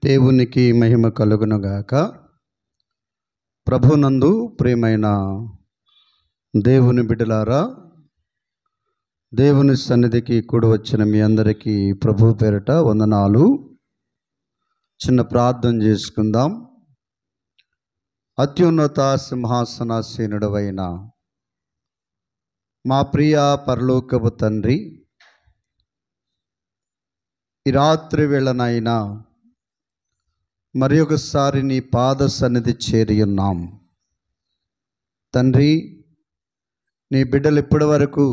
దేవునికి మహిమ కలుగునుగాక. ప్రభునందు ప్రియమైన దేవుని బిడ్డలారా, దేవుని సన్నిధికి కూడి వచ్చిన మీ అందరికీ ప్రభు పేరిట వందనాలు. చిన్న ప్రార్థన చేసుకుందాం. అత్యున్నత సింహాసనాసీనుడవైన మా ప్రియ పరలోకపు తండ్రి, ఈ రాత్రి వేళనైనా మరి ఒకసారి నీ పాద సన్నిధి చేరి ఉన్నాం. తండ్రి, నీ బిడ్డలు ఇప్పటి వరకు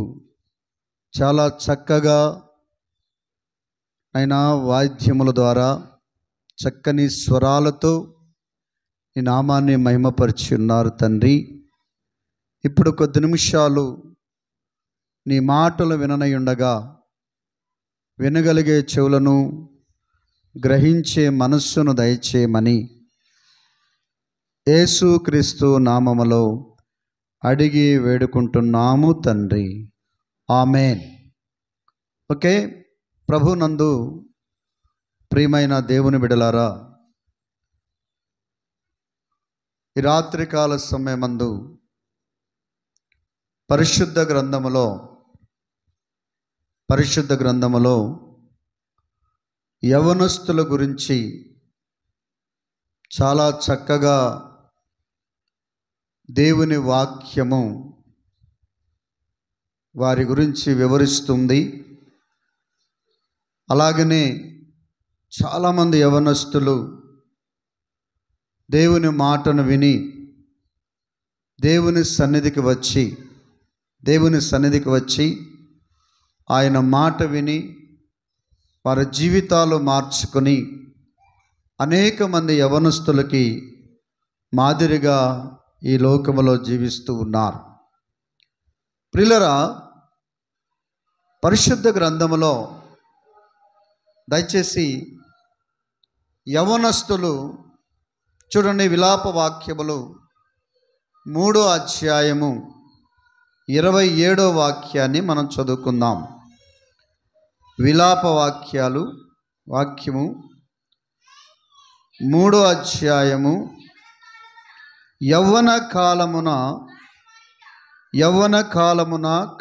చాలా చక్కగా అయినా వాయిద్యముల ద్వారా చక్కని స్వరాలతో నీ నామాన్ని మహిమపరిచి ఉన్నారు. తండ్రి, ఇప్పుడు కొద్ది నిమిషాలు నీ మాటలు విననయుండగా వినగలిగే చెవులను, గ్రహించే మనస్సును దయచేయమని యేసుక్రీస్తు నామములో అడిగి వేడుకుంటున్నాము తండ్రి, ఆమేన్. ఓకే. ప్రభునందు ప్రియమైన దేవుని బిడ్డలారా, ఈ రాత్రికాల సమయమందు పరిశుద్ధ గ్రంథములో యవనస్తుల గురించి చాలా చక్కగా దేవుని వాక్యము వారి గురించి వివరిస్తుంది. అలాగనే చాలామంది యవనస్తులు దేవుని మాటను విని దేవుని సన్నిధికి వచ్చి ఆయన మాట విని వారి జీవితాలు మార్చుకొని అనేక మంది యవనస్తులకి మాదిరిగా ఈ లోకములో జీవిస్తూ ఉన్నారు. ప్రియులారా, పరిశుద్ధ గ్రంథములో దయచేసి యవనస్తులు చూడండి, విలాప వాక్యములు 3వ అధ్యాయము 27వ వాక్యాన్ని మనం చదువుకుందాం. విలాప వాక్యము 3వ అధ్యాయము యవ్వన కాలమున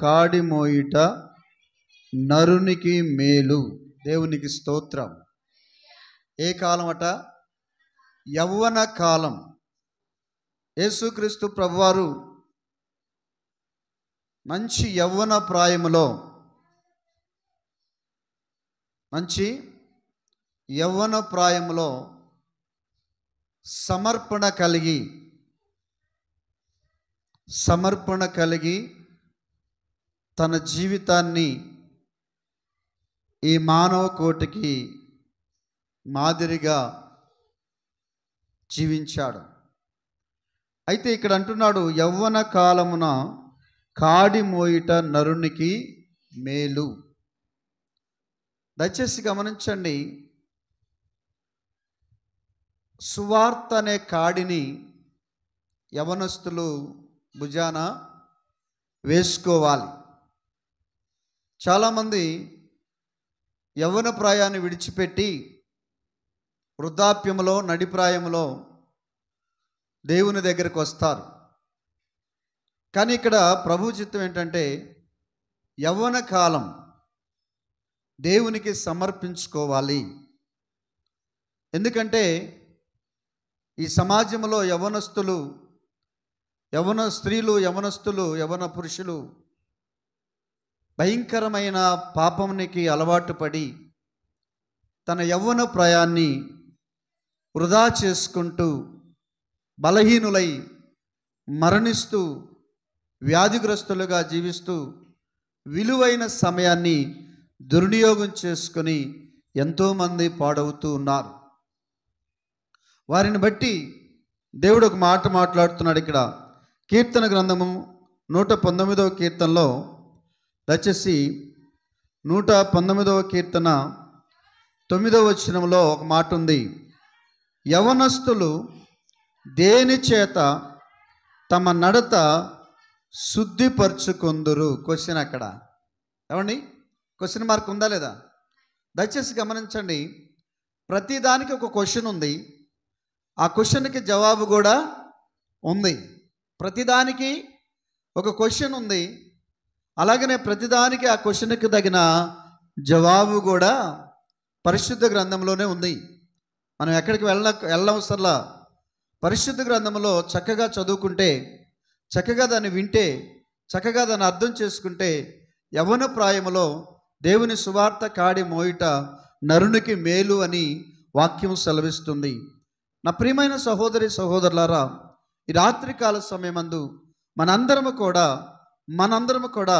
కాడి మోయుట నరునికి మేలు. దేవునికి స్తోత్రం. ఏ కాలం అట? యవ్వన కాలం. యేసుక్రీస్తు ప్రభువారు మంచి యవ్వన ప్రాయములో సమర్పణ కలిగి తన జీవితాన్ని ఈ మానవ కోటికి మాదిరిగా జీవించాడు. అయితే ఇక్కడ అంటున్నాడు, యవ్వన కాలమున కాడి మోయుట నరునికి మేలు. దయచేసి గమనించండి, సువార్త అనే కాడిని యవనస్తులు భుజాన వేసుకోవాలి. చాలామంది యవ్వన ప్రాయాన్ని విడిచిపెట్టి వృద్ధాప్యములో, నడిప్రాయములో దేవుని దగ్గరికి వస్తారు. కానీ ఇక్కడ ప్రభు చిత్తం ఏంటంటే, యవ్వన కాలం దేవునికి సమర్పించుకోవాలి. ఎందుకంటే ఈ సమాజంలో యవ్వన స్త్రీలు, యవ్వన పురుషులు భయంకరమైన పాపానికి అలవాటు పడి తన యవ్వన ప్రాయాన్ని వృధా చేసుకుంటూ బలహీనులై మరణిస్తూ వ్యాధిగ్రస్తులుగా జీవిస్తూ విలువైన సమయాన్ని దుర్వినియోగం చేసుకొని ఎంతోమంది పాడవుతూ ఉన్నారు. వారిని బట్టి దేవుడు ఒక మాట మాట్లాడుతున్నాడు. ఇక్కడ కీర్తన గ్రంథము 119వ కీర్తనలో దయచేసి 119వ కీర్తన 9వ వచనంలో ఒక మాట ఉంది. యవనస్తులు దేని చేత తమ నడత శుద్ధిపరచుకొందురు? క్వశ్చన్ అక్కడ. ఏమండి, క్వశ్చన్ మార్క్ ఉందా లేదా? దయచేసి గమనించండి. ప్రతిదానికి ఒక క్వశ్చన్ ఉంది, ఆ క్వశ్చన్కి జవాబు కూడా ఉంది. ప్రతిదానికి ఒక క్వశ్చన్ ఉంది, అలాగనే ప్రతిదానికి ఆ క్వశ్చన్కి తగిన జవాబు కూడా పరిశుద్ధ గ్రంథంలోనే ఉంది. మనం ఎక్కడికి వెళ్ళవసరలా. పరిశుద్ధ గ్రంథంలో చక్కగా చదువుకుంటే, చక్కగా దాన్ని వింటే, చక్కగా దాన్ని అర్థం చేసుకుంటే, యవ్వన ప్రాయములో దేవుని సువార్త కాడి మోయుట నరునికి మేలు అని వాక్యం సెలవిస్తుంది. నా ప్రియమైన సహోదరి సహోదరులారా, ఈ రాత్రికాల సమయమందు మనందరము కూడా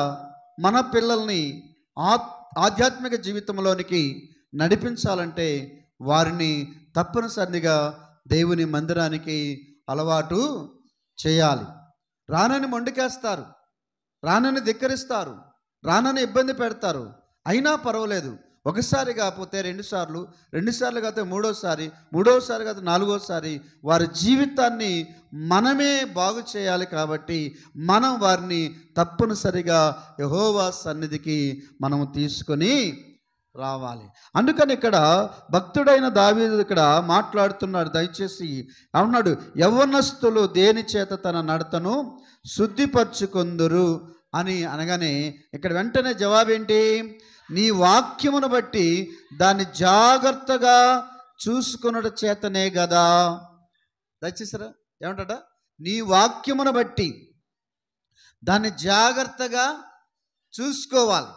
మన పిల్లల్ని ఆధ్యాత్మిక జీవితంలోనికి నడిపించాలంటే వారిని తప్పనిసరిగా దేవుని మందిరానికి అలవాటు చేయాలి. రానని మొండికేస్తారు, రానని ధిక్కరిస్తారు, రానని ఇబ్బంది పెడతారు. అయినా పర్వాలేదు, ఒకసారి కాకపోతే రెండుసార్లు కాకపోతే మూడోసారి కాకపోతే నాలుగోసారి వారి జీవితాన్ని మనమే బాగు చేయాలి. కాబట్టి మనం వారిని తప్పనిసరిగా యెహోవా సన్నిధికి మనము తీసుకొని రావాలి. అందుకని ఇక్కడ భక్తుడైన దావీదు ఇక్కడ మాట్లాడుతున్నాడు. దయచేసి అన్నాడు, యవ్వనస్తులు దేని చేత తన నడతను శుద్ధిపరచుకొందురు అని అనగానే ఇక్కడ వెంటనే జవాబేంటి? నీ వాక్యమును బట్టి దాన్ని జాగ్రత్తగా చూసుకొనుట చేతనే కదా. దయచేసారా ఏమంటాడ? నీ వాక్యమును బట్టి దాన్ని జాగ్రత్తగా చూసుకోవాలి.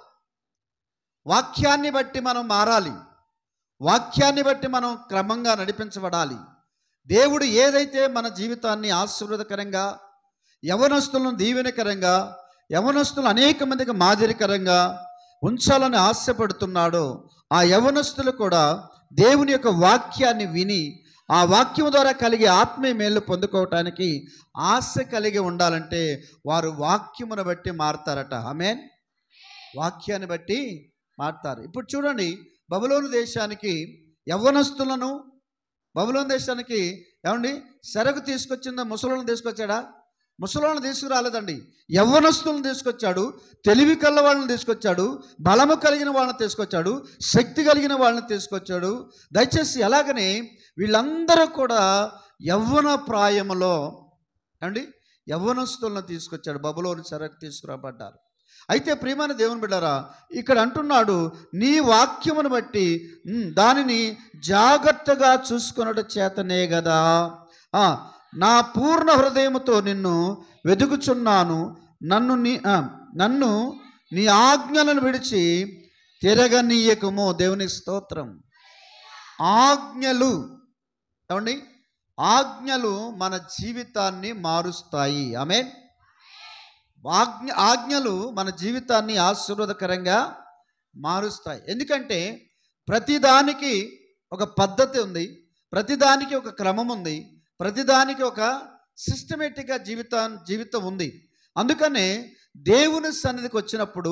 వాక్యాన్ని బట్టి మనం మారాలి, వాక్యాన్ని బట్టి మనం క్రమంగా నడిపించబడాలి. దేవుడు ఏదైతే మన జీవితాన్ని ఆశీర్వాదకరంగా, యవ్వనస్తులను దీవెనకరంగా, యవ్వనస్తులు అనేక మందికి మాదిరికరంగా ఉంచాలని ఆశపడుతున్నాడో, ఆ యవ్వనస్తులు కూడా దేవుని యొక్క వాక్యాన్ని విని ఆ వాక్యం ద్వారా కలిగే ఆత్మీయ మేలు పొందుకోవటానికి ఆశ కలిగి ఉండాలంటే వారు వాక్యమును బట్టి మారతారట. ఆమేన్. వాక్యాన్ని బట్టి మారతారు. ఇప్పుడు చూడండి, బబులోను దేశానికి యవ్వనస్తులను, బబులోను దేశానికి ఏమండి సెరకు తీసుకొచ్చిందా? ముసలోళ్ళను తీసుకొచ్చాడా? ముసలోళ్ళను తీసుకురాలేదండి. యవ్వనస్తులను తీసుకొచ్చాడు, తెలివి కల్ల వాళ్ళని తీసుకొచ్చాడు, బలము కలిగిన వాళ్ళని తీసుకొచ్చాడు, శక్తి కలిగిన వాళ్ళని తీసుకొచ్చాడు. దయచేసి అలాగనే వీళ్ళందరూ కూడా యవ్వన ప్రాయములో అండి యవ్వనస్తులను తీసుకొచ్చాడు. బబులోను చెరకు తీసుకురాబడ్డారు. అయితే ప్రియమైన దేవుని బిడ్డరా, ఇక్కడ అంటున్నాడు, నీ వాక్యమును బట్టి దానిని జాగ్రత్తగా చూసుకొనుట చేతనే కదా. నా పూర్ణ హృదయముతో నిన్ను వెతుకుచున్నాను, నన్ను నీ ఆజ్ఞలను విడిచి తిరగనీయకము. దేవుని స్తోత్రం. ఆజ్ఞలు ఏమండి, ఆజ్ఞలు మన జీవితాన్ని మారుస్తాయి. ఆమేన్. ఆజ్ఞలు మన జీవితాన్ని ఆశీర్వాదకరంగా మారుస్తాయి. ఎందుకంటే ప్రతిదానికి ఒక పద్ధతి ఉంది, ప్రతిదానికి ఒక క్రమం ఉంది, ప్రతిదానికి ఒక సిస్టమేటిక్గా జీవితం ఉంది. అందుకనే దేవుని సన్నిధికి వచ్చినప్పుడు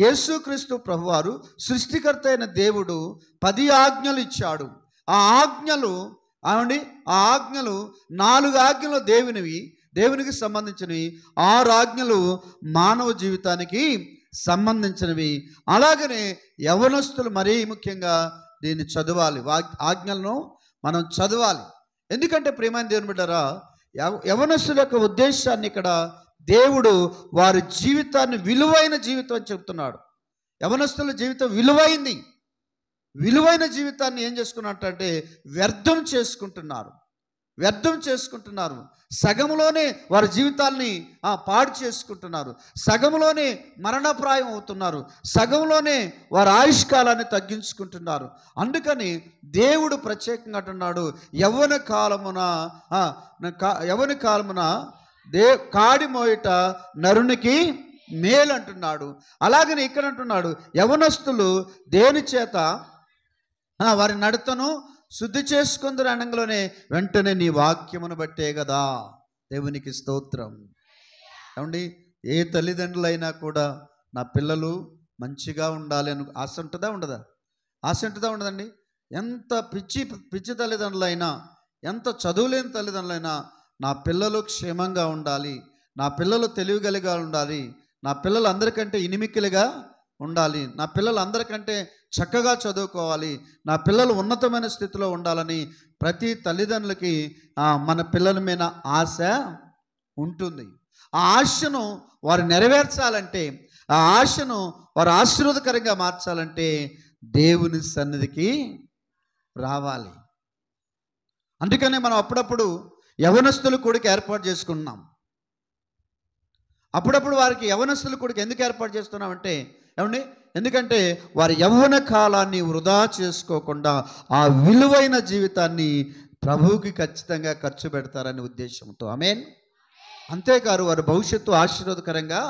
యేసుక్రీస్తు ప్రభువారు సృష్టికర్త అయిన దేవుడు 10 ఆజ్ఞలు ఇచ్చాడు. ఆ ఆజ్ఞలు 4 ఆజ్ఞలు దేవునికి సంబంధించినవి, 6 ఆజ్ఞలు మానవ జీవితానికి సంబంధించినవి. అలాగనే యవ్వనస్తులు మరీ ముఖ్యంగా దీన్ని చదవాలి, ఆజ్ఞలను మనం చదవాలి. ఎందుకంటే ప్రియమైన దేవుని బిడ్డరా, యవ్వనస్తుల యొక్క ఉద్దేశాన్ని ఇక్కడ దేవుడు వారి జీవితాన్ని విలువైన జీవితం అని చెప్తున్నాడు. యవ్వనస్తుల జీవితం విలువైన జీవితాన్ని ఏం చేసుకున్నట్టంటే వ్యర్థం చేసుకుంటున్నారు. సగంలోనే వారి జీవితాల్ని పాడు చేసుకుంటున్నారు, సగంలోనే మరణప్రాయం అవుతున్నారు, సగంలోనే వారి ఆయుష్కాలాన్ని తగ్గించుకుంటున్నారు. అందుకని దేవుడు ప్రత్యేకంగా అంటున్నాడు, యవ్వన కాలమున కాడి మోయట నరునికి మేలు అంటున్నాడు. అలాగని ఇక్కడ అంటున్నాడు, యవ్వనస్తులు దేని చేత వారి నడతను శుద్ధి చేసుకుందరు అనగానే వెంటనే నీ వాక్యమును బట్టే కదా. దేవునికి స్తోత్రం. ఏమండి, ఏ తల్లిదండ్రులైనా కూడా నా పిల్లలు మంచిగా ఉండాలి అని ఆశ ఉంటుందా ఉండదా? ఆశ ఉంటుందా ఉండదండి? ఎంత పిచ్చి తల్లిదండ్రులైనా, ఎంత చదువులేని తల్లిదండ్రులైనా నా పిల్లలు క్షేమంగా ఉండాలి, నా పిల్లలు తెలివిగలిగా ఉండాలి, నా పిల్లలు అందరికంటే ఇనిమికిలుగా ఉండాలి, నా పిల్లలు అందరికంటే చక్కగా చదువుకోవాలి, నా పిల్లలు ఉన్నతమైన స్థితిలో ఉండాలని ప్రతి తల్లిదండ్రులకి మన పిల్లల మీద ఆశ ఉంటుంది. ఆ ఆశను వారు నెరవేర్చాలంటే, ఆ ఆశను వారు ఆశీర్వాదకరంగా మార్చాలంటే దేవుని సన్నిధికి రావాలి. అందుకనే మనం అప్పుడప్పుడు యవనస్తుల కూడిక ఏర్పాటు చేసుకుంటున్నాం. అప్పుడప్పుడు వారికి యవనస్తుల కూడిక ఎందుకు ఏర్పాటు చేస్తున్నామంటే, ఏమండి, ఎందుకంటే వారి యవ్వన కాలాన్ని వృధా చేసుకోకుండా ఆ విలువైన జీవితాన్ని ప్రభువుకి ఖచ్చితంగా ఖర్చు పెడతారనే ఉద్దేశంతో. ఆమేన్. అంతేకాదు వారి భవిష్యత్తు ఆశీర్వాదకరంగా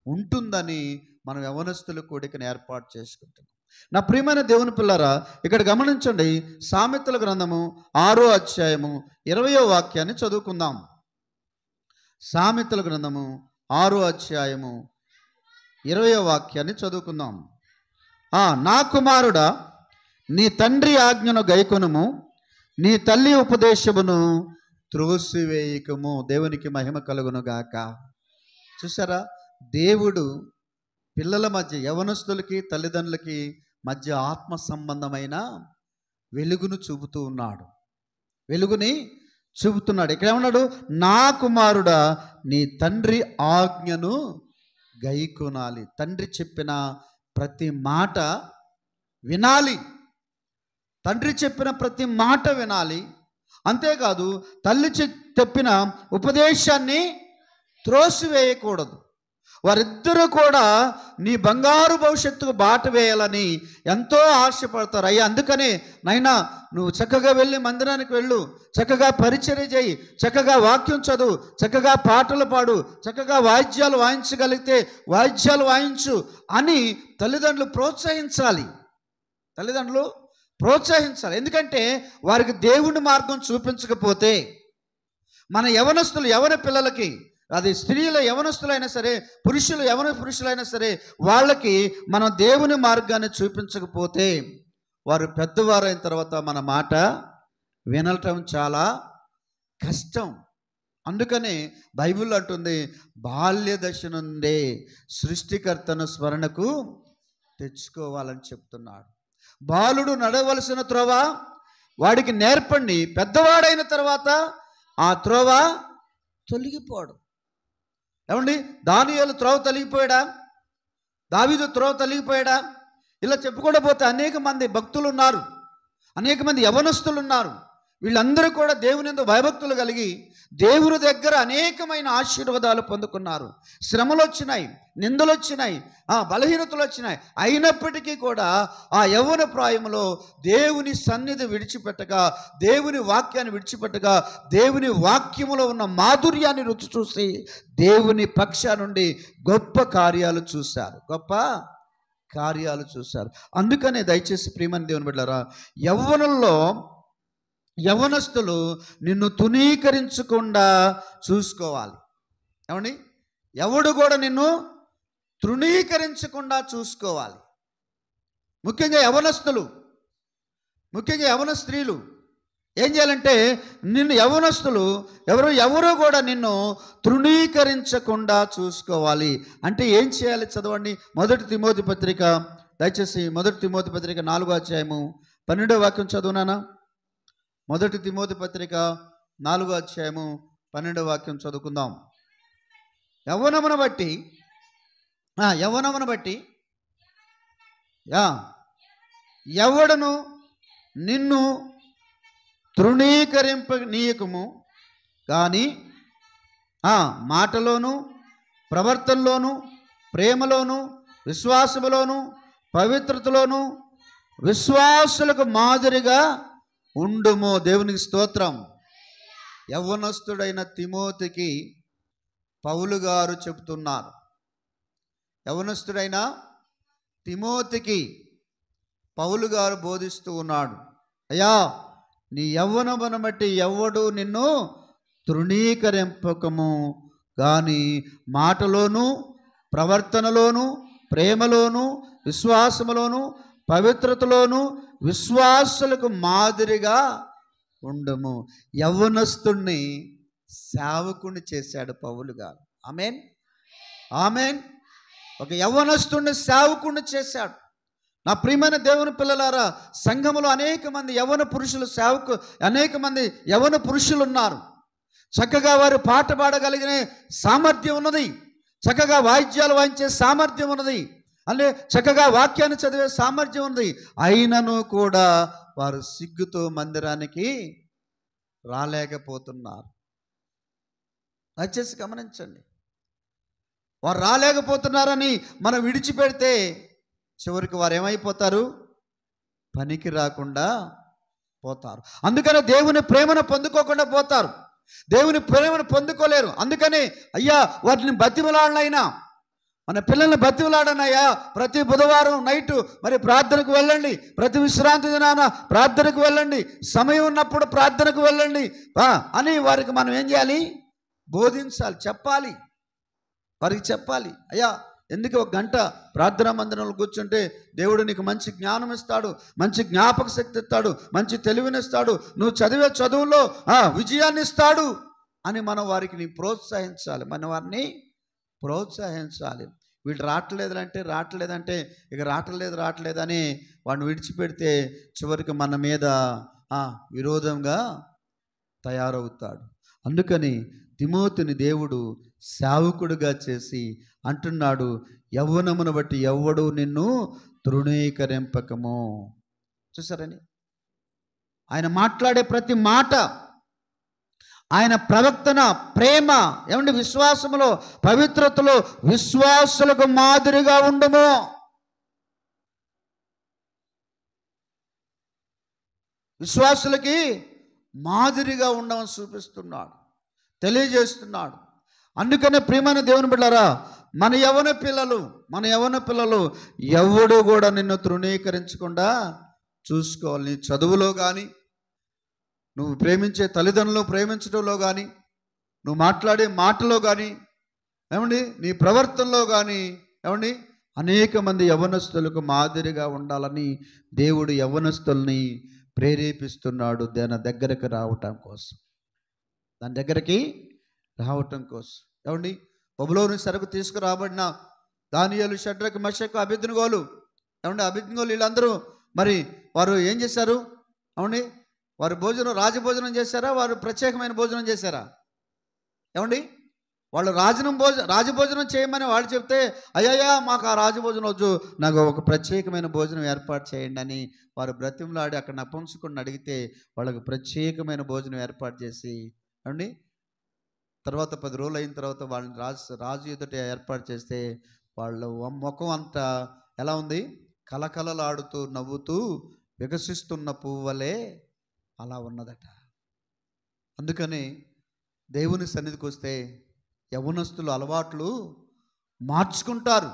ఉంటుందని మనం యవనస్తుల కూడికను ఏర్పాటు చేసుకుంటున్నాం. నా ప్రియమైన దేవుని పిల్లారా, ఇక్కడ గమనించండి, సామెతల గ్రంథము 6వ అధ్యాయము 20వ వాక్యాన్ని చదువుకుందాం. సామెతల గ్రంథము 6వ అధ్యాయము 20వ వాక్యాన్ని చదువుకుందాం. నా కుమారుడా, నీ తండ్రి ఆజ్ఞను గైకొనుము, నీ తల్లి ఉపదేశమును త్రోసివేయకము. దేవునికి మహిమ కలుగును గాక. చూసారా, దేవుడు పిల్లల మధ్య, యవనస్తులకి తల్లిదండ్రులకి మధ్య ఆత్మ సంబంధమైన వెలుగును చూపుతూ ఉన్నాడు. వెలుగుని చూపుతున్నాడు. ఇక్కడ ఏమన్నాడు? నా కుమారుడా, నీ తండ్రి ఆజ్ఞను గైకొనాలి. తండ్రి చెప్పిన ప్రతి మాట వినాలి. తండ్రి చెప్పిన ప్రతి మాట వినాలి. అంతేకాదు, తల్లి చెప్పిన ఉపదేశాన్ని త్రోసివేయకూడదు. వారిద్దరూ కూడా నీ బంగారు భవిష్యత్తుకు బాట వేయాలని ఎంతో ఆశపడతారు. అయ్యా, అందుకనే నైనా నువ్వు చక్కగా వెళ్ళి మందిరానికి వెళ్ళు, చక్కగా పరిచర్య చేయి, చక్కగా వాక్యం చదువు, చక్కగా పాటలు పాడు, చక్కగా వాయిద్యాలు వాయించగలిగితే వాయిద్యాలు వాయించు అని తల్లిదండ్రులు ప్రోత్సహించాలి. ఎందుకంటే వారికి దేవుని మార్గం చూపించకపోతే, మన యవనస్తులు, యవన పిల్లలకి, అది స్త్రీల యవనస్తులైనా సరే, పురుషులైనా సరే, వాళ్ళకి మనం దేవుని మార్గాన్ని చూపించకపోతే వారు పెద్దవారైన తర్వాత మన మాట వినటం చాలా కష్టం. అందుకనే బైబిల్ అంటుంది, బాల్య దశ నుండే సృష్టికర్తను స్మరణకు తెచ్చుకోవాలని చెప్తున్నాడు. బాలుడు నడవలసిన త్రోవ వాడికి నేర్పండి, పెద్దవాడైన తర్వాత ఆ త్రోవ తొలగిపోడు. ఏమండి, దానియేలు త్రోవ తొలగిపోయాడా? దావీదు త్రోవ తొలగిపోయాడా? ఇలా చెప్పుకోవడం పోతే అనేక మంది భక్తులు ఉన్నారు, అనేక మంది యవనస్తులు ఉన్నారు. వీళ్ళందరూ కూడా దేవుని యందు భయభక్తులు కలిగి దేవుని దగ్గర అనేకమైన ఆశీర్వాదాలు పొందుకున్నారు. శ్రమలు వచ్చినాయి, నిందలు వచ్చినాయి, బలహీనతలు వచ్చినాయి. అయినప్పటికీ కూడా ఆ యవ్వన ప్రాయంలో దేవుని సన్నిధి విడిచిపెట్టగా, దేవుని వాక్యాన్ని విడిచిపెట్టగా, దేవుని వాక్యములో ఉన్న మాధుర్యాన్ని రుచి చూసి దేవుని పక్ష నుండి గొప్ప కార్యాలు చూశారు. అందుకనే దయచేసి ప్రియమైన దేవుని బిడ్డలారా, యవ్వనస్తులు నిన్ను తునీకరించకుండా చూసుకోవాలి. ఏమండి, ఎవడు కూడా నిన్ను తృణీకరించకుండా చూసుకోవాలి. ముఖ్యంగా యవ్వన స్త్రీలు ఏం చేయాలంటే, నిన్ను యవ్వనస్తులు ఎవరు కూడా నిన్ను తృణీకరించకుండా చూసుకోవాలి. అంటే ఏం చేయాలి? చదవండి, మొదటి తిమోతి పత్రిక, దయచేసి మొదటి తిమోతి పత్రిక 4వ అధ్యాయము 12వ వాక్యం చదువునానా? మొదటి తిమోతి పత్రిక 4వ అధ్యాయము 12వ వాక్యం చదువుకుందాం. యవ్వనమును బట్టి ఎవడను నిన్ను తృణీకరింపనీయకము కానీ మాటలోను, ప్రవర్తనలోను, ప్రేమలోను, విశ్వాసములోను, పవిత్రతలోను విశ్వాసులకు మాదిరిగా ఉండుము. దేవునికి స్తోత్రం. యవ్వనస్తుడైన తిమోతికి పౌలు గారు చెబుతున్నారు. యవ్వనస్తుడైన తిమోతికి పౌలు గారు బోధిస్తూ ఉన్నాడు. అయ్యా, నీ యవ్వనమును బట్టి ఎవడు నిన్ను తృణీకరింపకము కానీ మాటలోను, ప్రవర్తనలోను, ప్రేమలోను, విశ్వాసములోను, పవిత్రతలోను విశ్వాసులకు మాదిరిగా ఉండము. యవ్వనస్తుణ్ణి సేవకుని చేశాడు పౌలు గారు. ఆమేన్. ఒక యవ్వనస్తుడిని సేవకుడిని చేశాడు. నా ప్రియమైన దేవుని పిల్లలారా, సంఘములో అనేక మంది యవ్వన పురుషులు అనేక మంది యవ్వన పురుషులు ఉన్నారు. చక్కగా వారు పాట పాడగలిగిన సామర్థ్యం ఉన్నది, చక్కగా వాయిద్యాలు వాయించే సామర్థ్యం ఉన్నది, అంటే చక్కగా వాక్యాన్ని చదివే సామర్థ్యం ఉంది. అయినను కూడా వారు సిగ్గుతో మందిరానికి రాలేకపోతున్నారు. దయచేసి గమనించండి. వారు రాలేకపోతున్నారని మనం విడిచిపెడితే చివరికి వారు ఏమైపోతారు? పనికి రాకుండా పోతారు. అందుకనే దేవుని ప్రేమను పొందుకోకుండా పోతారు. దేవుని ప్రేమను పొందుకోలేరు. అందుకని అయ్యా వాటిని బతిమలాడనైనా, మన పిల్లల్ని బతిమలాడనయ్యా, ప్రతి బుధవారం నైటు మరి ప్రార్థనకు వెళ్ళండి, ప్రతి విశ్రాంతి దినాన ప్రార్థనకు వెళ్ళండి, సమయం ఉన్నప్పుడు ప్రార్థనకు వెళ్ళండి అని వారికి మనం ఏం చేయాలి? బోధించాలి, చెప్పాలి. వారికి చెప్పాలి, అయ్యా ఎందుకు ఒక గంట ప్రార్థనా మందిరంలో కూర్చుంటే దేవుడు నీకు మంచి జ్ఞానం ఇస్తాడు, మంచి జ్ఞాపక శక్తి ఇస్తాడు, మంచి తెలివినిస్తాడు, నువ్వు చదివే చదువులో విజయాన్ని ఇస్తాడు అని మనం వారికి ప్రోత్సహించాలి. మన వారిని ప్రోత్సహించాలి. వీళ్ళు రావట్లేదంటే ఇక రావట్లేదని వాడిని విడిచిపెడితే చివరికి మన మీద విరోధంగా తయారవుతాడు. అందుకని తిమోతిని దేవుడు సేవకుడిగా చేసి అంటున్నాడు, యవ్వనమును బట్టి ఎవ్వడు నిన్ను తృణీకరింపకము. చూసారని ఆయన మాట్లాడే ప్రతి మాట, ఆయన ప్రవక్తన, ప్రేమ, ఏమంటే విశ్వాసములో, పవిత్రతలో విశ్వాసులకు మాదిరిగా ఉండము. విశ్వాసులకి మాదిరిగా ఉండమని చూపిస్తున్నాడు, తెలియజేస్తున్నాడు. అందుకనే ప్రియమైన దేవుని బిడ్డలారా, మన యవ్వన పిల్లలు ఎవడు కూడా నిన్ను తృణీకరించకుండా చూసుకోవాలి. నీ చదువులో కానీ, నువ్వు ప్రేమించే తల్లిదండ్రులు ప్రేమించడంలో కానీ, నువ్వు మాట్లాడే మాటలో కానీ, ఏమండి నీ ప్రవర్తనలో కానీ, ఏమండి అనేక మంది యవ్వనస్తులకు మాదిరిగా ఉండాలని దేవుడు యవ్వనస్తుల్ని ప్రేరేపిస్తున్నాడు దాని దగ్గరకు రావటం కోసం, ఏమండి బబులోను సరుకు తీసుకురాబడిన దానియేలు, షడ్రకు, మెషకు, అబేద్నెగోలు, ఏమండి అబేద్నెగోలు వీళ్ళందరూ మరి వారు ఏం చేశారు? ఏమండి వారు రాజభోజనం చేశారా? వారు ప్రత్యేకమైన భోజనం చేశారా? ఏమండి వాళ్ళు రాజభోజనం చేయమని వాళ్ళు చెప్తే, అయ్యయ్యా మాకు ఆ రాజభోజనం వద్దు, నాకు ఒక ప్రత్యేకమైన భోజనం ఏర్పాటు చేయండి అని వారు బ్రతిమలాడి అక్కడ నపుంసకుడిని అడిగితే వాళ్ళకు ప్రత్యేకమైన భోజనం ఏర్పాటు చేసి, ఏమండి తర్వాత 10 రోజులు అయిన తర్వాత వాళ్ళని రాజు ఎదుట ఏర్పాటు చేస్తే వాళ్ళ ముఖం అంతా ఎలా ఉంది? కలకలలాడుతూ నవ్వుతూ వికసిస్తున్న పువ్వులే అలా ఉన్నదట. అందుకని దేవుని సన్నిధికి వస్తే యవ్వనస్తులు అలవాట్లు మార్చుకుంటారు,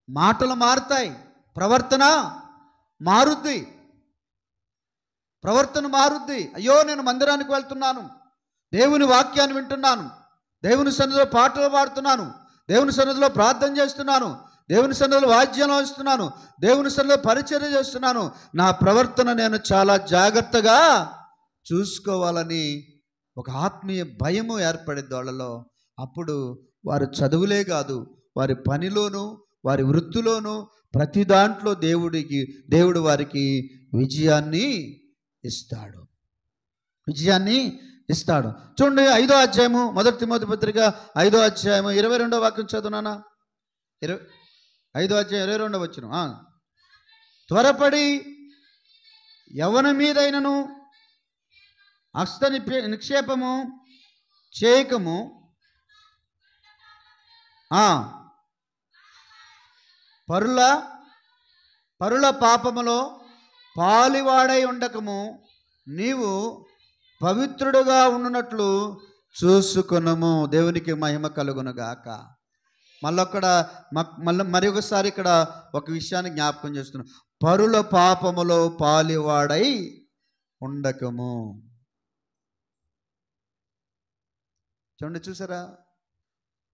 మాటలు మారుతాయి, ప్రవర్తన మారుద్ది. అయ్యో నేను మందిరానికి వెళ్తున్నాను, దేవుని వాక్యాన్ని వింటున్నాను, దేవుని సన్నిధిలో పాటలు పాడుతున్నాను, దేవుని సన్నిధిలో ప్రార్థన చేస్తున్నాను, దేవుని సన్నిధిలో వాద్యం వాయిస్తున్నాను, దేవుని సన్నిధిలో పరిచర్య చేస్తున్నాను, నా ప్రవర్తన నేను చాలా జాగ్రత్తగా చూసుకోవాలని ఒక ఆత్మీయ భయము ఏర్పడింది వాళ్ళలో. అప్పుడు వారు చదువులే కాదు, వారి పనిలోను, వారి వృత్తిలోను, ప్రతి దాంట్లో దేవుడు వారికి విజయాన్ని ఇస్తాడు. చూడండి 5వ అధ్యాయము, 1 తిమోతి పత్రిక 5వ అధ్యాయము 22వ వాక్యం చదువునానా? 5వ అధ్యాయం 22వ వచనం. త్వరపడి యవ్వన మీదైనను హస్త నిక్షేపము చేయకము, పరుల పాపములో పాలివాడై ఉండకము, నీవు పవిత్రుడుగా ఉండునట్లు చూసుకొనుము. దేవునికి మహిమ కలుగునుగాక. మరి ఒకసారి ఇక్కడ ఒక విషయాన్ని జ్ఞాపకం చేస్తున్నాం. పరుల పాపములో పాలివాడై ఉండకము. చూడండి, చూసారా?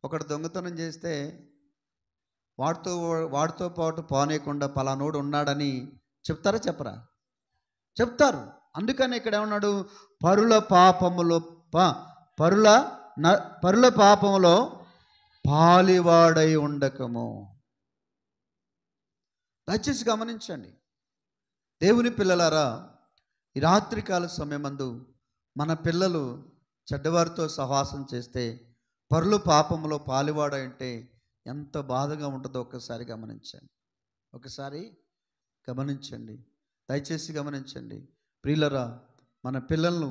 ఒకడు దొంగతనం చేస్తే వాడితో పాటు పోనీయకుండా పలానోడు ఉన్నాడని చెప్తారా? చెప్పరా? చెప్తారు. అందుకని ఇక్కడ ఏమన్నాడు? పరుల పాపములో పాలివాడై ఉండకము. దయచేసి గమనించండి దేవుని పిల్లలారా, ఈ రాత్రికాల సమయమందు మన పిల్లలు చెడ్డవారితో సహవాసం చేస్తే పరులు పాపములో పాలివాడై ఉంటే ఎంత బాధగా ఉంటుందో ఒక్కసారి గమనించండి. ఒకసారి గమనించండి, దయచేసి గమనించండి ప్రియులరా. మన పిల్లలను,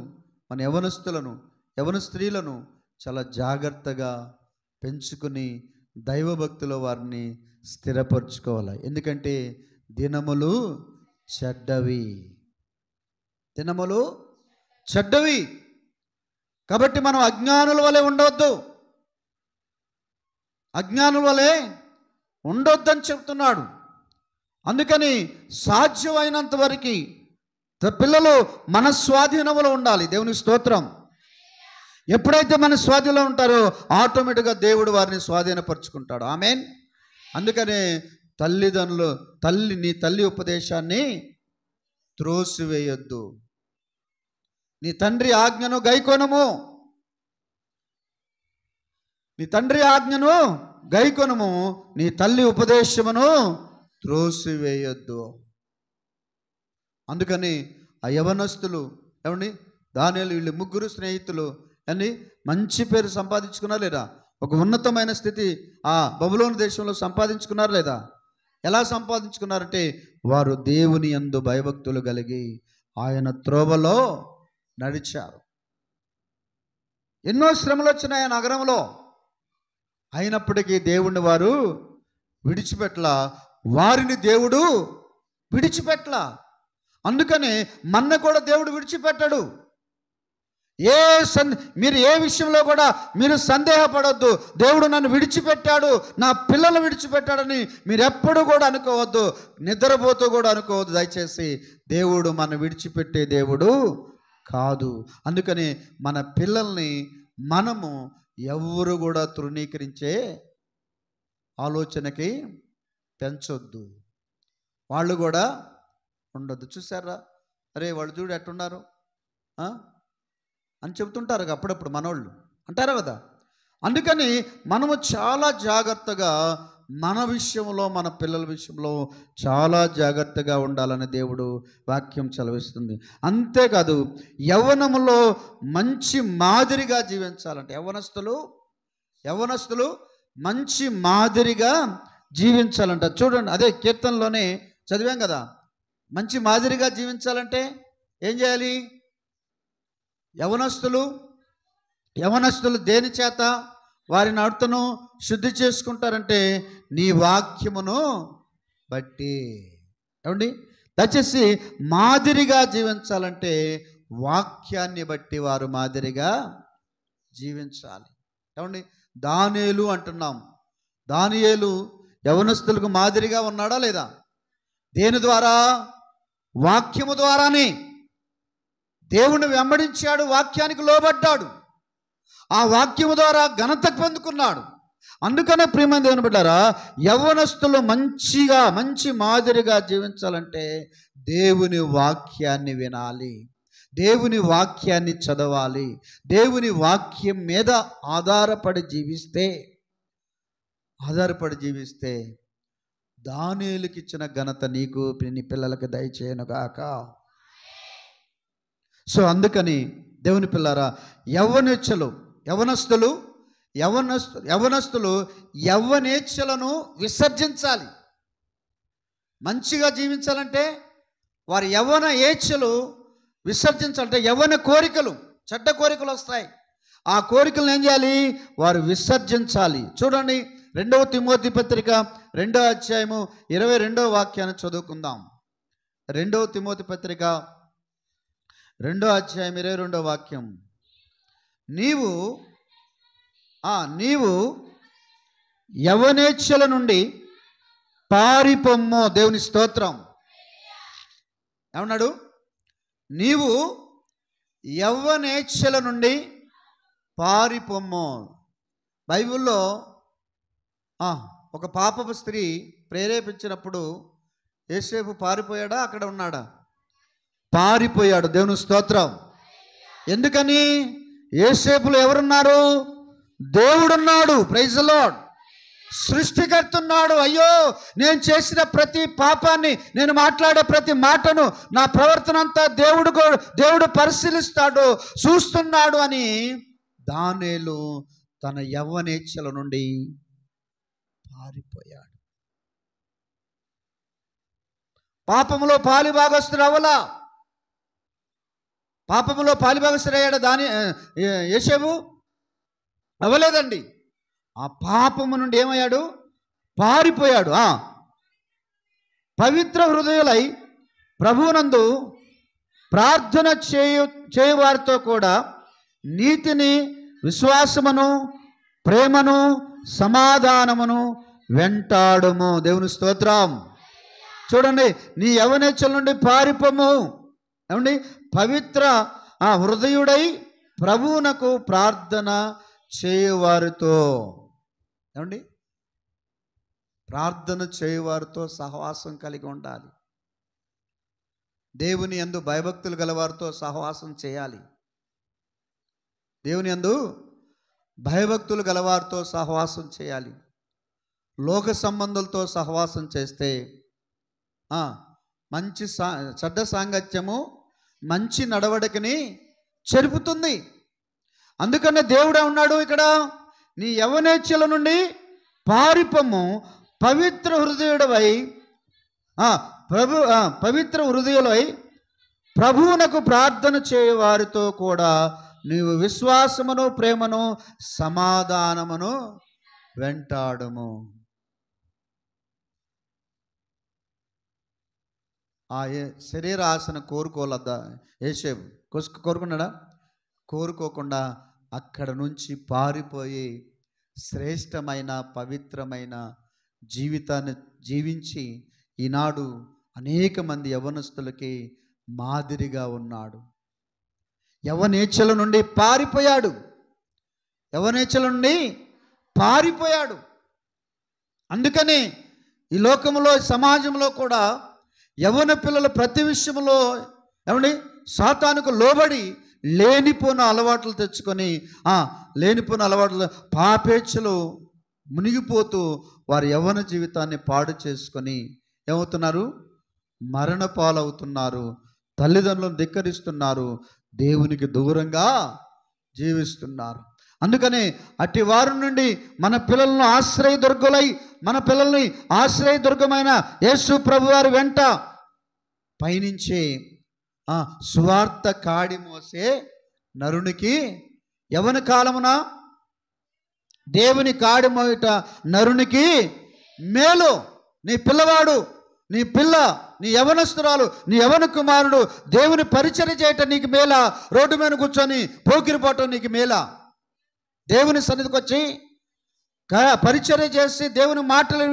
మన యవనస్తులను, యవన స్త్రీలను చాలా జాగ్రత్తగా పెంచుకుని దైవభక్తిలో వారిని స్థిరపరచుకోవాలి. ఎందుకంటే దినములు చెడ్డవి, దినములు చెడ్డవి. కాబట్టి మనం అజ్ఞానుల వలె ఉండవద్దు, అజ్ఞానుల వలె ఉండొద్దని చెప్తున్నాడు. అందుకని సాధ్యమైనంత వరకు పిల్లలు మన స్వాధీనంలో ఉండాలి. దేవుని స్తోత్రం. ఎప్పుడైతే మన స్వాధీనంలో ఉంటారో ఆటోమేటిక్గా దేవుడు వారిని స్వాధీనపరుచుకుంటాడు. ఆమేన్. అందుకనే తల్లిదండ్రులు నీ తల్లి ఉపదేశాన్ని త్రోసివేయొద్దు. నీ తండ్రి ఆజ్ఞను గైకొనుము, నీ తండ్రి ఆజ్ఞను గైకొనుము, నీ తల్లి ఉపదేశమును త్రోసివేయొద్దు. అందుకని ఆ యవనస్తులు ఏమండి, దానియేలు, వీళ్ళు ముగ్గురు స్నేహితులు అని మంచి పేరు సంపాదించుకున్నారా లేదా? ఒక ఉన్నతమైన స్థితి ఆ బబులోను దేశంలో సంపాదించుకున్నారా లేదా? ఎలా సంపాదించుకున్నారంటే వారు దేవుని యందు భయభక్తులు కలిగి ఆయన త్రోవలో నడిచారు. ఎన్నో శ్రమలు వచ్చినాయి ఆ నగరంలో, అయినప్పటికీ దేవుణ్ణి వారు విడిచిపెట్టలా, వారిని దేవుడు విడిచిపెట్టలా. అందుకనే మన కూడా దేవుడు విడిచిపెట్టడు. మీరు ఏ విషయంలో కూడా మీరు సందేహపడొద్దు. దేవుడు నన్ను విడిచిపెట్టాడు, నా పిల్లలు విడిచిపెట్టాడని మీరు ఎప్పుడు కూడా అనుకోవద్దు, నిద్రపోతూ కూడా అనుకోవద్దు. దయచేసి దేవుడు మన విడిచిపెట్టే దేవుడు కాదు. అందుకని మన పిల్లల్ని మనము ఎవరు కూడా తృణీకరించే ఆలోచనకి పెంచొద్దు, వాళ్ళు కూడా ఉండొద్దు. చూసారా, అరే వాళ్ళు చూడు ఎట్టున్నారు అని చెబుతుంటారు అప్పుడప్పుడు మనోళ్ళు, అంటారా కదా. అందుకని మనము చాలా జాగ్రత్తగా మన విషయంలో, మన పిల్లల విషయంలో చాలా జాగ్రత్తగా ఉండాలని దేవుడు వాక్యం చదివిస్తుంది. అంతేకాదు యవ్వనములో మంచి మాదిరిగా జీవించాలంటే యవ్వనస్తులు మంచి మాదిరిగా జీవించాలంట. చూడండి, అదే కీర్తనలోనే చదివాం కదా. మంచి మాదిరిగా జీవించాలంటే ఏం చేయాలి? యవనస్తులు దేని చేత వారి నడతను శుద్ధి చేసుకుంటారంటే నీ వాక్యమును బట్టి. ఏమండి, దయచేసి మాదిరిగా జీవించాలంటే వాక్యాన్ని బట్టి వారు మాదిరిగా జీవించాలి. ఏమండి, దానియేలు అంటున్నాం. దానియేలు యవనస్తులకు మాదిరిగా ఉన్నాడా లేదా? దేని ద్వారా? వాక్యము ద్వారానే. దేవుణ్ణి వెంబడించాడు, వాక్యానికి లోబడ్డాడు, ఆ వాక్యము ద్వారా ఘనత పొందుకున్నాడు. అందుకనే ప్రియమైన దేవుని బిడ్డలారా, యవ్వనస్తులు మంచి మాదిరిగా జీవించాలంటే దేవుని వాక్యాన్ని వినాలి, దేవుని వాక్యాన్ని చదవాలి, దేవుని వాక్యం మీద ఆధారపడి జీవిస్తే దానియేలుకి ఇచ్చిన ఘనత నీకు నీ పిల్లలకి దయచేయనుగాక. సో అందుకని దేవుని పిల్లారా, యవనస్తులు యవ్వనేచ్ఛలను విసర్జించాలి. మంచిగా జీవించాలంటే వారి యవ్వన ఏచ్ఛలు విసర్జించాలంటే యవ్వన కోరికలు, చెడ్డ కోరికలు వస్తాయి. ఆ కోరికలను ఏం చేయాలి? వారు విసర్జించాలి. చూడండి, 2వ తిమోతి పత్రిక 2వ అధ్యాయము 22వ వాక్యాన్ని చదువుకుందాం. 2వ తిమోతి పత్రిక 2వ అధ్యాయం 22వ వాక్యం. నీవు యవ్వనేచ్ఛల నుండి పారిపొమ్ము. దేవుని స్తోత్రం. ఏమన్నాడు? నీవు యవ్వనేచ్ఛల నుండి పారిపొమ్ము. బైబిల్లో ఒక పాపపు స్త్రీ ప్రేరేపించినప్పుడు యేసేపు పారిపోయాడా? అక్కడ ఉన్నాడా? పారిపోయాడు. దేవుని స్తోత్రం. ఎందుకని? యేసేపులో ఎవరున్నారు? దేవుడున్నాడు. Praise the lord. సృష్టికర్త ఉన్నాడు. అయ్యో, నేను చేసిన ప్రతి పాపాన్ని, నేను మాట్లాడే ప్రతి మాటను, నా ప్రవర్తన అంతా దేవుడు పరిశీలిస్తాడు, చూస్తున్నాడు అని దానియేలు తన యవ్వనేచ్ఛల నుండి పారిపోయాడు. పాపములో పాలిభాగస్తుడు అవ్వలా. పాపములో పాలిభాగస్తుడయ్యాడు యోసేపు? అవ్వలేదండి. ఆ పాపము నుండి ఏమయ్యాడు? పారిపోయాడు. పవిత్ర హృదయులై ప్రభువునందు ప్రార్థన చేయువారితో కూడా నీతిని, విశ్వాసమును, ప్రేమను, సమాధానమును వెంటాడుము. దేవుని స్తోత్రం. చూడండి, నీ యవ్వనేచ్ఛల నుండి పారిపోము. ఏమండి? పవిత్ర హృదయుడై ప్రభువునకు ప్రార్థన చేయువారితో, ఏమండి, ప్రార్థన చేయువారితో సహవాసం కలిగి ఉండాలి. దేవుని యందు భయభక్తులు గలవారితో సహవాసం చేయాలి. దేవుని యందు భయభక్తులు గలవారితో సహవాసం చేయాలి. లోక సంబంధులతో సహవాసం చేస్తే మంచి చెడ్డ సాంగత్యము మంచి నడవడికని చెరుపుతుంది. అందుకనే దేవుడే ఉన్నాడు ఇక్కడ, నీ యవ్వనేచ్ఛల నుండి పారిపోము, పవిత్ర హృదయుడవై పవిత్ర హృదయులై ప్రభువునకు ప్రార్థన చేయవారితో కూడా నీవు విశ్వాసమును, ప్రేమను, సమాధానమును వెంటాడుము. ఆ శరీర ఆశను కోరుకోలేదా యోసేపు? కోరుకున్నాడా? కోరుకోకుండా అక్కడ నుంచి పారిపోయి శ్రేష్టమైన పవిత్రమైన జీవితాన్ని జీవించి ఈనాడు అనేక మంది యవ్వనస్తులకి మాదిరిగా ఉన్నాడు. యవ్వనేచ్ఛల నుండి పారిపోయాడు. యవ్వనేచ్ఛల నుండి పారిపోయాడు. అందుకని ఈ లోకంలో, సమాజంలో కూడా యవ్వన పిల్లలు ప్రతి విషయంలో ఏమండి సాతానుకు లోబడి లేనిపోయిన అలవాట్లు తెచ్చుకొని లేనిపోయిన అలవాట్లు పాపేచ్ఛలు మునిగిపోతూ వారి యవ్వన జీవితాన్ని పాడు చేసుకొని ఏమవుతున్నారు? మరణ పాలవుతున్నారు, తల్లిదండ్రులను ధిక్కరిస్తున్నారు, దేవునికి దూరంగా జీవిస్తున్నారు. అందుకని అట్టి వారి నుండి మన పిల్లలను ఆశ్రయదుర్గులై, మన పిల్లల్ని ఆశ్రయదుర్గమైన యేసు ప్రభువారి వెంట పయనించే సువార్త కాడి మోసే నరునికి యవ్వన కాలమున దేవుని కాడి మోయట నరునికి మేలు. నీ పిల్లవాడు, నీ పిల్ల, నీ యవనస్తురాలు, నీ యవన కుమారుడు దేవుని పరిచర్య చేయటం నీకు మేలా? రోడ్డు మీద కూర్చొని పోకిరిపోవటం నీకు మేలా? దేవుని సన్నిధికి వచ్చి పరిచర్య చేసి దేవుని మాటలు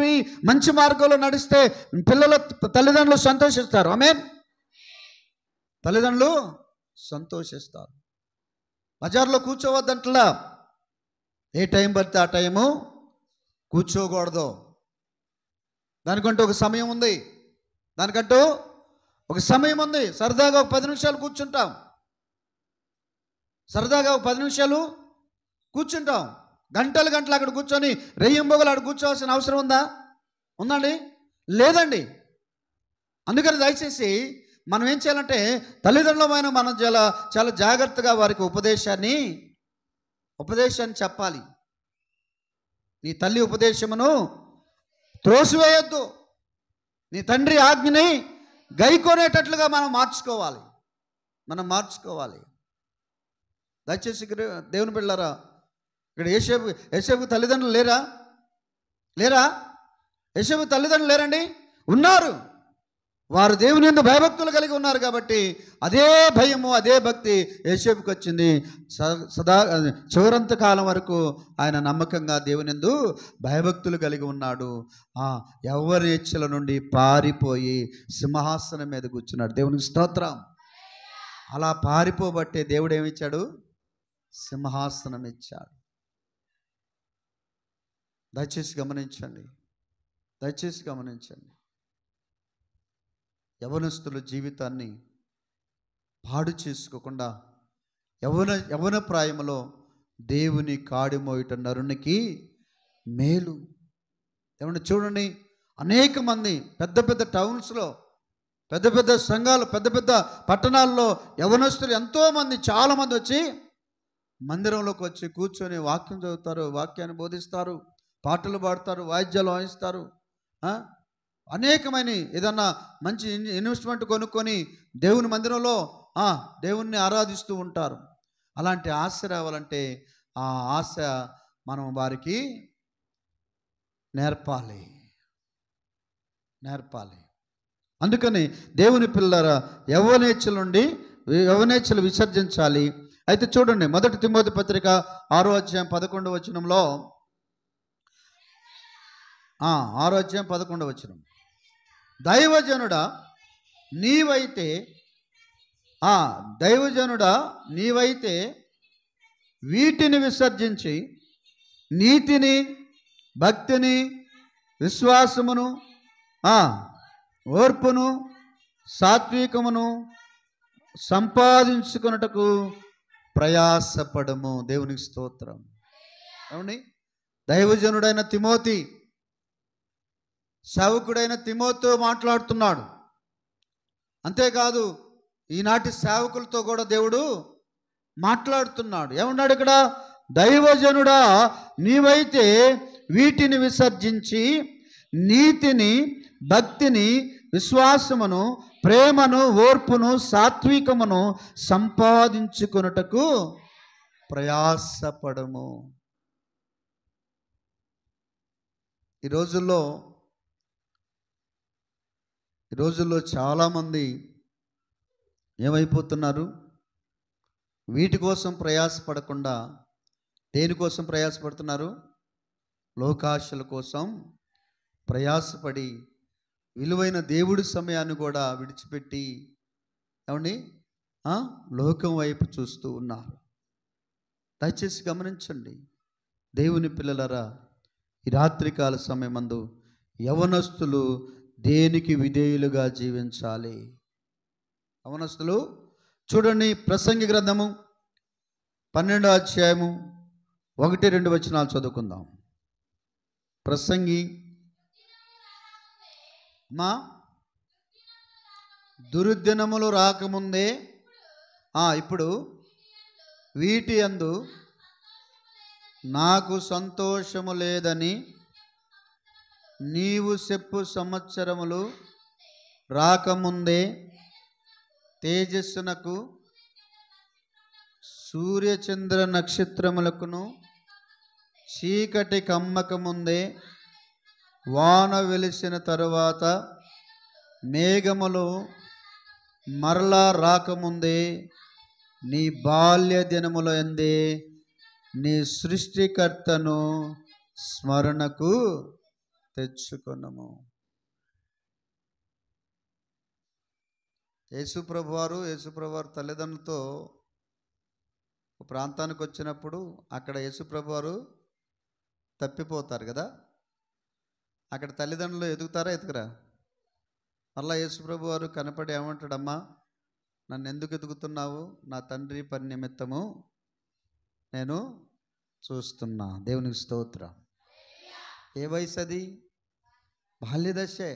మంచి మార్గంలో నడిస్తే పిల్లల తల్లిదండ్రులు సంతోషిస్తారు. ఆమేన్. తల్లిదండ్రులు సంతోషిస్తారు. బజార్లో కూర్చోవద్దంటలా, ఏ టైం పడితే ఆ టైము కూర్చోకూడదు. దానికంటూ ఒక సమయం ఉంది, దానికంటూ ఒక సమయం ఉంది. సరదాగా ఒక 10 నిమిషాలు కూర్చుంటాం, సరదాగా ఒక 10 నిమిషాలు కూర్చుంటాం. గంటలు అక్కడ కూర్చొని రెయ్యంబొగలు అక్కడ కూర్చోవాల్సిన అవసరం ఉందా? ఉందండి? లేదండి. అందుకని దయచేసి మనం ఏం చేయాలంటే తల్లిదండ్రులమైన మనం చాలా జాగ్రత్తగా వారికి ఉపదేశాన్ని చెప్పాలి. నీ తల్లి ఉపదేశమును త్రోసివేయొద్దు. నీ తండ్రి ఆజ్ఞని గైకొనేటట్లుగా మనం మార్చుకోవాలి. దయచేసి దేవుని బిడ్డలారా, ఇక్కడ యోసేపు తల్లిదండ్రులు లేరా? యోసేపు తల్లిదండ్రులు లేరండి? ఉన్నారు. వారు దేవుని యందు భయభక్తులు కలిగి ఉన్నారు కాబట్టి అదే భయము, అదే భక్తి యోసేపుకి వచ్చింది. చివరంత కాలం వరకు ఆయన నమ్మకంగా దేవుని యందు భయభక్తులు కలిగి ఉన్నాడు. ఎవరి ఇచ్చల నుండి పారిపోయి సింహాసనం మీద కూర్చున్నాడు. దేవునికి స్తోత్రం. అలా పారిపోబట్టే దేవుడు ఏమిచ్చాడు? సింహాసనం ఇచ్చాడు. దయచేసి గమనించండి. యవనస్తుల జీవితాన్ని పాడు చేసుకోకుండా యవన ప్రాయములో దేవుని కాడి మోయట నరునికి మేలు. ఏమంటే చూడండి, అనేక మంది పెద్ద పెద్ద టౌన్స్లో, పెద్ద పెద్ద సంఘాలు, పెద్ద పెద్ద పట్టణాల్లో యవనస్తులు ఎంతోమంది, చాలామంది వచ్చి మందిరంలోకి వచ్చి కూర్చొని వాక్యం చదువుతారు, వాక్యాన్ని బోధిస్తారు, పాటలు పాడతారు, వాయిద్యాలు వాయిస్తారు. అనేకమైన ఏదన్నా మంచి ఇన్వెస్ట్మెంట్ కొనుక్కొని దేవుని మందిరంలో దేవుణ్ణి ఆరాధిస్తూ ఉంటారు. అలాంటి ఆశ రావాలంటే ఆ ఆశ మనం వారికి నేర్పాలి. అందుకని దేవుని పిల్లరా, యవ్వనేచ్ఛలు విసర్జించాలి. అయితే చూడండి, 1 తిమోతి పత్రిక 6వ అధ్యాయం 11వ వచనంలో, 6వ అధ్యాయం 11వ వచనం, దైవజనుడా నీవైతే వీటిని విసర్జించి నీతిని, భక్తిని, విశ్వాసమును, ఓర్పును, సాత్వికమును సంపాదించుకొనుటకు ప్రయాసపడము. దేవునికి స్తోత్రం. అవుని, దైవజనుడైన తిమోతి, సేవకుడైన తిమోతితో మాట్లాడుతున్నాడు. అంతేకాదు ఈనాటి సేవకులతో కూడా దేవుడు మాట్లాడుతున్నాడు. ఏమన్నాడు ఇక్కడ? దైవజనుడా నీవైతే వీటిని విసర్జించి నీతిని, భక్తిని, విశ్వాసమును, ప్రేమను, ఓర్పును, సాత్వికమును సంపాదించుకొనుటకు ప్రయాసపడము. ఈ రోజుల్లో చాలామంది ఏమైపోతున్నారు? వీటి కోసం ప్రయాసపడకుండా దేనికోసం ప్రయాసపడుతున్నారు? లోకాశల కోసం ప్రయాసపడి విలువైన దేవుడి సమయాన్ని కూడా విడిచిపెట్టి ఏమండి లోకం వైపు చూస్తూ ఉన్నారు. దయచేసి గమనించండి దేవుని పిల్లలరా, ఈ రాత్రికాల సమయమందు యవనస్తులు దేనికి విధేయులుగా జీవించాలి? యవనస్తులు చూడండి, ప్రసంగి గ్రంథము 12వ అధ్యాయము 1-2 వచనాలు చదువుకుందాం. ప్రసంగి, దుర్దినములు రాకముందే ఇప్పుడు వీటి యందు నాకు సంతోషము లేదని నీవు చెప్పు సంవత్సరములు రాకముందే తేజస్సునకు, సూర్యచంద్ర నక్షత్రములకును చీకటి కమ్మకముందే, వాన వెలిసిన తరువాత మేఘములు మరలా రాకముందే, నీ బాల్య దినముల యందే నీ సృష్టికర్తను స్మరణకు తెచ్చుకొనుము. యేసుప్రభు వారు తల్లిదండ్రులతో ఒక ప్రాంతానికి వచ్చినప్పుడు అక్కడ యేసుప్రభు వారు తప్పిపోతారు కదా. అక్కడ తల్లిదండ్రులు ఎదుగురా? మళ్ళా యేసుప్రభు వారు కనపడి ఏమంటాడమ్మా, నన్ను ఎందుకు ఎదుగుతున్నావు? నా తండ్రి పని నిమిత్తము నేను చూస్తున్నా. దేవునికి స్తోత్రం. ఏ వయసు అది? బాల్యదశే.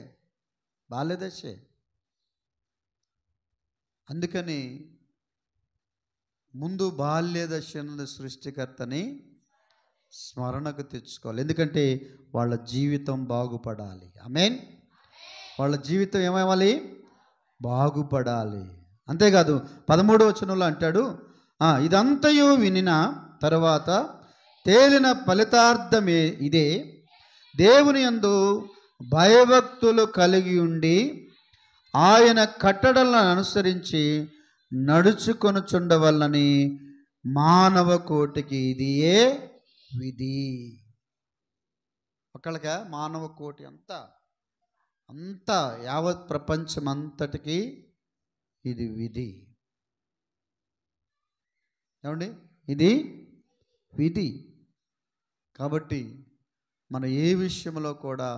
అందుకని ముందు బాల్యదశ సృష్టికర్తని స్మరణకు తెచ్చుకోవాలి. ఎందుకంటే వాళ్ళ జీవితం బాగుపడాలి. ఆమేన్. వాళ్ళ జీవితం ఏమవ్వాలి? బాగుపడాలి. అంతేకాదు 13వ వచనంలో అంటాడు, ఇదంతయు వినిన తర్వాత తేలిన ఫలితార్థమే ఇదే, దేవుని యందు భయభక్తులు కలిగి ఉండి ఆయన కట్టడలను అనుసరించి నడుచుకొనుచుండవలనని మానవ కోటికి ఇదియే విధి. ఒకళ్ళక మానవ కోటి అంతా యావత్ ప్రపంచం అంతటికి ఇది విధి. ఏమండి? ఇది విధి. కాబట్టి మన ఏ విషయంలో కూడా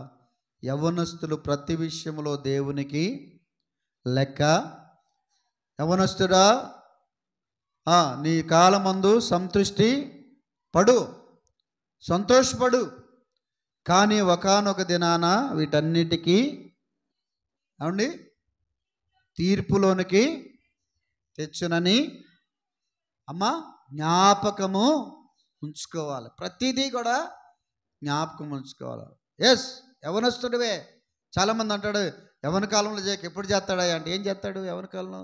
యవ్వనస్తులు ప్రతి విషయంలో దేవునికి లెక్క. యవ్వనస్తుడా, నీ కాలమందు సంతృష్టి పడు, సంతోషపడు. కానీ ఒకానొక దినాన వీటన్నిటికీ ఏమండి తీర్పులోనికి తెచ్చునని అమ్మ జ్ఞాపకము ఉంచుకోవాలి. ప్రతిదీ కూడా జ్ఞాపకం ఉంచుకోవాలి. ఎస్, యవనస్తుడివే. చాలామంది అంటాడు యవన కాలంలో చేయక ఎప్పుడు చేస్తాడా అంటే ఏం చేస్తాడు? యవన కాలంలో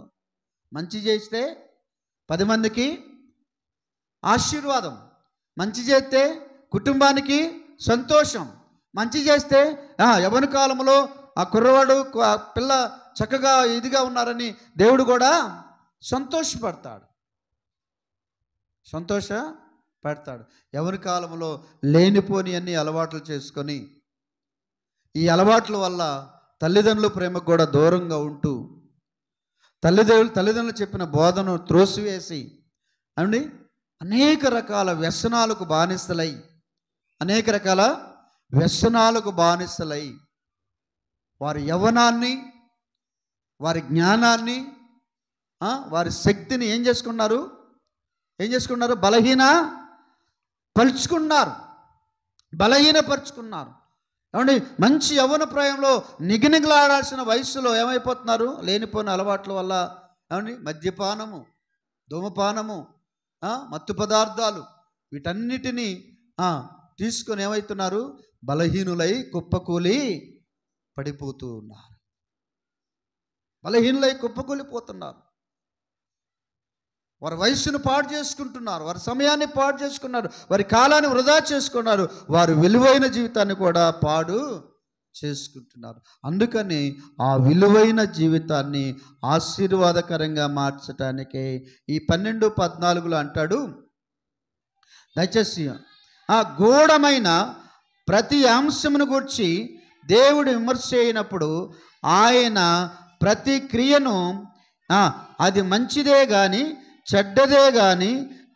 మంచి చేస్తే 10 మందికి ఆశీర్వాదం, మంచి చేస్తే కుటుంబానికి సంతోషం, మంచి చేస్తే యవన కాలంలో ఆ కుర్రవాడు ఆ పిల్ల చక్కగా ఇదిగా ఉన్నారని దేవుడు కూడా సంతోషపడతాడు. యవన కాలంలో లేనిపోని అన్ని అలవాట్లు చేసుకొని ఈ అలవాట్ల వల్ల తల్లిదండ్రుల ప్రేమకు కూడా దూరంగా ఉంటూ తల్లిదండ్రులు చెప్పిన బోధను త్రోసివేసి అండి అనేక రకాల వ్యసనాలకు బానిసలై వారి యవ్వనాన్ని, వారి జ్ఞానాన్ని, వారి శక్తిని ఏం చేసుకున్నారు? బలహీనపరుచుకున్నారు. ఏమండి మంచి యవ్వన ప్రాయంలో నిగనిగలాడాల్సిన వయసులో ఏమైపోతున్నారు? లేనిపోయిన అలవాట్ల వల్ల ఏమండి మద్యపానము, ధూమపానము, మత్తు పదార్థాలు వీటన్నిటినీ తీసుకొని ఏమవుతున్నారు? బలహీనులై కుప్పకూలి కుప్పకూలిపోతున్నారు. వారి వయస్సును పాడు చేసుకుంటున్నారు, వారి సమయాన్ని పాడు చేసుకున్నారు, వారి కాలాన్ని వృధా చేసుకున్నారు, వారి విలువైన జీవితాన్ని కూడా పాడు చేసుకుంటున్నారు. అందుకని ఆ విలువైన జీవితాన్ని ఆశీర్వాదకరంగా మార్చడానికే ఈ 12:14 అంటాడు, దయచేసి ఆ గూఢమైన ప్రతి అంశమును గూర్చి దేవుడు విమర్శ అయినప్పుడు ఆయన ప్రతి క్రియను అది మంచిదే కానీ చెడ్డదే కానీ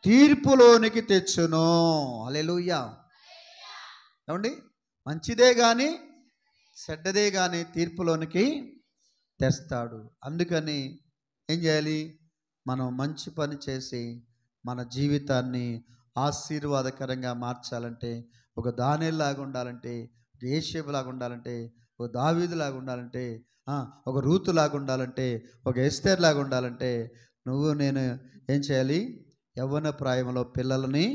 తీర్పులోనికి తెచ్చును. హల్లెలూయా. ఏమండి మంచిదే కానీ చెడ్డదే కానీ తీర్పులోనికి తెస్తాడు. అందుకని ఏం చేయాలి? మనం మంచి పని చేసి మన జీవితాన్ని ఆశీర్వాదకరంగా మార్చాలంటే, ఒక దానియేలులాగా ఉండాలంటే, ఒక యేషేబులాగా ఉండాలంటే, ఒక దావీదులాగా ఉండాలంటే, ఒక రూతులాగా ఉండాలంటే, ఒక ఎస్తేర్లాగా ఉండాలంటే నువ్వు నేను ఏం చేయాలి? యవ్వన ప్రాయంలో పిల్లలని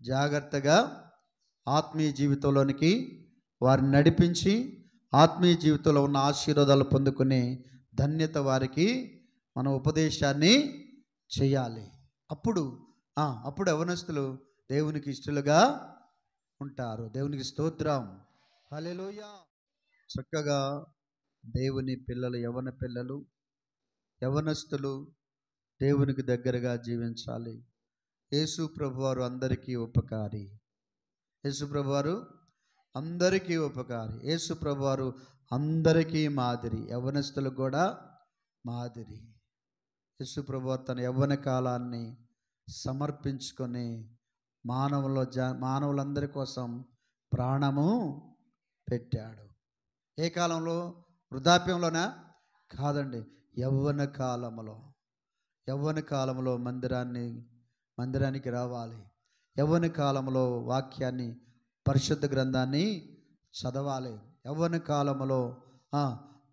జాగ్రత్తగా ఆత్మీయ జీవితంలోనికి వారిని నడిపించి ఆత్మీయ జీవితంలో ఉన్న ఆశీర్వాదాలు పొందుకునే ధన్యత వారికి మన ఉపదేశాన్ని చేయాలి. అప్పుడు యవ్వనస్తులు దేవునికి ఇష్టలుగా ఉంటారు. దేవునికి స్తోత్రం. హల్లెలూయా. చక్కగా దేవుని పిల్లలు, యవ్వనస్తులు దేవునికి దగ్గరగా జీవించాలి. యేసు ప్రభువారు అందరికీ ఉపకారి. యేసు ప్రభువారు అందరికీ మాదిరి, యవ్వనస్తులకు కూడా మాదిరి. యేసు ప్రభువారు తన యవ్వన కాలాన్ని సమర్పించుకొని మానవులందరి కోసం ప్రాణము పెట్టాడు. ఏ కాలంలో? వృద్ధాప్యంలోనా? కాదండి, యవ్వన కాలంలో మందిరానికి రావాలి. యవ్వన కాలంలో వాక్యాన్ని, పరిశుద్ధ గ్రంథాన్ని చదవాలి. యవ్వన కాలంలో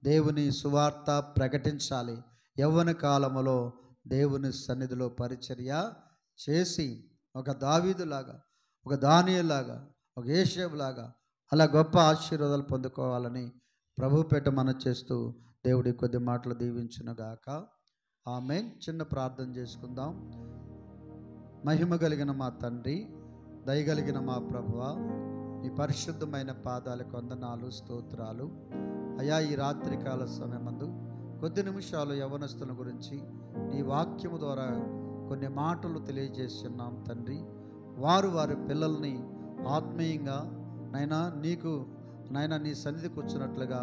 దేవుని సువార్త ప్రకటించాలి. యవ్వన కాలంలో దేవుని సన్నిధిలో పరిచర్య చేసి ఒక దావీదులాగా, ఒక దానియేలులాగా, ఒక యేషేబులాగా అలా గొప్ప ఆశీర్వాదాలు పొందుకోవాలని ప్రభుపేట మనం చేస్తూ దేవుడి కొద్ది మాటలు దీవించునుగాక. ఆమేన్. చిన్న ప్రార్థన చేసుకుందాం. మహిమ కలిగిన మా తండ్రి, దయగలిగిన మా ప్రభువా, ఈ పరిశుద్ధమైన పాదాలకు వందనాలు, స్తోత్రాలు అయా. ఈ రాత్రికాల సమయమందు కొద్ది నిమిషాలు యవ్వనస్తుల గురించి నీ వాక్యము ద్వారా కొన్ని మాటలు తెలియజేస్తున్నాం తండ్రి. వారి పిల్లల్ని ఆత్మీయంగా నీ సన్నిధికి వచ్చినట్లుగా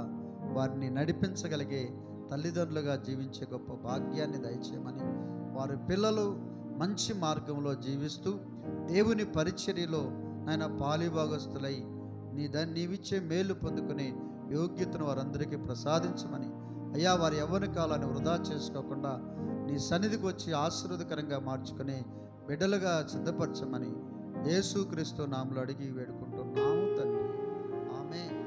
వారిని నడిపించగలిగే తల్లిదండ్రులుగా జీవించే గొప్ప భాగ్యాన్ని దయచేయమని, వారి పిల్లలు మంచి మార్గంలో జీవిస్తూ దేవుని పరిచర్యలో పాలిభాగస్తులై నీవిచ్చే మేలు పొందుకునే యోగ్యతను వారందరికీ ప్రసాదించమని అయ్యా, వారి యవ్వన కాలాన్ని వృధా చేసుకోకుండా నీ సన్నిధికి వచ్చి ఆశీర్వాదకరంగా మార్చుకునే బిడ్డలుగా సిద్ధపరచమని యేసుక్రీస్తు నామములో అడిగి వేడుకుంటున్నాము తండ్రి. ఆమేన్.